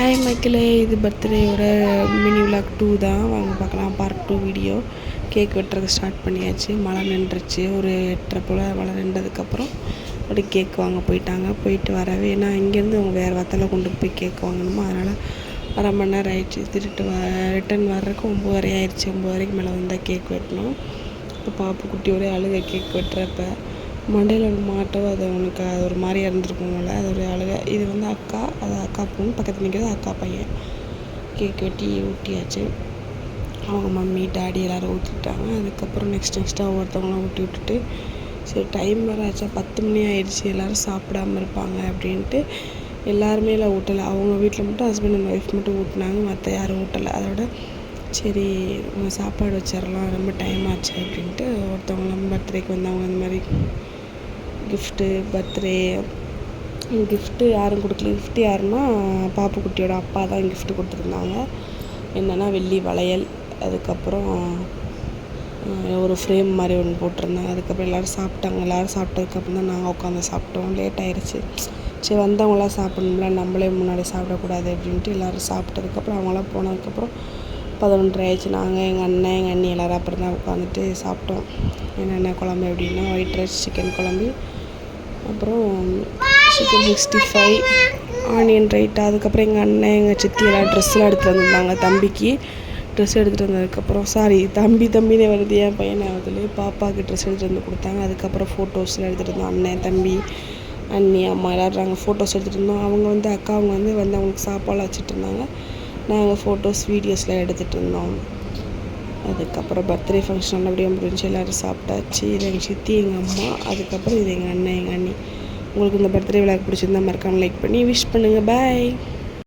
Hi மக்களே, இது பர்த்டேயோட mini vlog 2 தான். வாங்க பார்க்கலாம். Part 2 video. கேக் வெட்டுறது ஸ்டார்ட் பண்ணியாச்சு. மழை நின்றுச்சு. ஒரு 8:30 போல் மழை நின்றதுக்கப்புறம் அப்படி கேக் வாங்க போயிட்டு வரவே நான் இங்கேருந்து அவங்க வேறு வத்தலை கொண்டு போய் கேக் வாங்கணுமா, அதனால் அரை மணி நேரம் ஆயிடுச்சு. ரிட்டன் வர்றதுக்கு 9:30 ஆயிடுச்சு. 9:30க்கு மேலே வந்தால் கேக் வெட்டணும். இப்போ பாப்பு குட்டியோட அழுகை கேக் வெட்டுறப்ப மண்டையில் ஒன்று மாட்டவும் அது அவனுக்கு அது ஒரு மாதிரியாக இருந்திருக்கும்ல, அது ஒரு அழுகை. இது வந்து அக்கா, அது அக்கா பொண்ணு, பக்கத்தில் நிற்கிறது அக்கா பையன். கேக் வெட்டி ஊட்டியாச்சு. அவங்க மம்மி டாடி எல்லோரும் ஊற்றிட்டாங்க. அதுக்கப்புறம் நெக்ஸ்ட்டாக ஒவ்வொருத்தவங்களாம் ஊட்டி விட்டுட்டு சரி டைம் வேறு ஆச்சா, 10 மணி ஆயிடுச்சு. எல்லோரும் சாப்பிடாமல் இருப்பாங்க அப்படின்ட்டு எல்லாருமே எல்லாம் ஊட்டலை. அவங்க வீட்டில் மட்டும் ஹஸ்பண்ட் அண்ட் ஒய்ஃப் மட்டும் ஊட்டினாங்க, மற்ற யாரும் ஊட்டலை. அதோட சரி சாப்பாடு வச்சிடலாம், ரொம்ப டைம் ஆச்சு அப்படின்ட்டு ஒருத்தவங்க பர்த்டேக்கு வந்தவங்க இந்த மாதிரி கிஃப்ட்டு யாரும் கொடுக்கல. கிஃப்ட்டு யாருன்னா பாப்பு குட்டியோட அப்பா தான் கிஃப்ட்டு கொடுத்துருந்தாங்க. என்னென்னா வெள்ளி வளையல், அதுக்கப்புறம் ஒரு ஃப்ரேம் மாதிரி ஒன்று போட்டிருந்தாங்க. அதுக்கப்புறம் எல்லோரும் சாப்பிட்டாங்க. எல்லோரும் சாப்பிட்டதுக்கப்புறம் தான் நாங்கள் உட்காந்து சாப்பிட்டோம். லேட் ஆயிடுச்சு. சரி வந்தவங்களாம் சாப்பிடணும்ல, நம்மளே முன்னாடி சாப்பிடக்கூடாது அப்படின்ட்டு எல்லோரும் சாப்பிட்டதுக்கப்புறம் அவங்களாம் போனதுக்கப்புறம் 11:30 ஆயிடுச்சு. நாங்கள் எங்கள் அண்ணன் எங்கள் அண்ணி எல்லோரும் அப்புறம் தான் உட்காந்துட்டு சாப்பிட்டோம். என்னென்ன குழம்பு அப்படின்னா ஒயிட் ரைஸ், சிக்கன் குழம்பு, அப்புறம் சிக்கன் 65, ஆனியன் ரைட்டா. அதுக்கப்புறம் எங்கள் அண்ணன் எங்கள் சித்தி எல்லாம் ட்ரெஸ்லாம் எடுத்துகிட்டு வந்திருந்தாங்க. தம்பிக்கு ட்ரெஸ் எடுத்துகிட்டு வந்ததுக்கப்புறம் தம்பினே வருது, என் பையனை வருதுல, பாப்பாவுக்கு ட்ரெஸ் எடுத்துகிட்டு வந்து கொடுத்தாங்க. அதுக்கப்புறம் ஃபோட்டோஸ்லாம் எடுத்துகிட்டு இருந்தோம். அண்ணன், தம்பி, அண்ணி, அம்மா எல்லோரும் நாங்கள் ஃபோட்டோஸ் எடுத்துகிட்டு இருந்தோம். அவங்க வந்து அக்கா அவங்க வந்து அவங்களுக்கு சாப்பாடுலாம் வச்சுட்டு இருந்தாங்க. நாங்கள் ஃபோட்டோஸ் வீடியோஸ்லாம் எடுத்துகிட்டு இருந்தோம். அதுக்கப்புறம் பர்த்டே ஃபங்க்ஷன் நல்லபடியாக முடிஞ்சு எல்லோரும் சாப்பிட்டாச்சு. இது எங்கள் சித்தி, எங்கள் அம்மா, அதுக்கப்புறம் இது எங்கள் அண்ணன், எங்கள் அண்ணி. உங்களுக்கு இந்த பர்த்டே விழாக்கு பிடிச்சிருந்தா மறக்காமல் லைக் பண்ணி விஷ் பண்ணுங்கள். பாய்.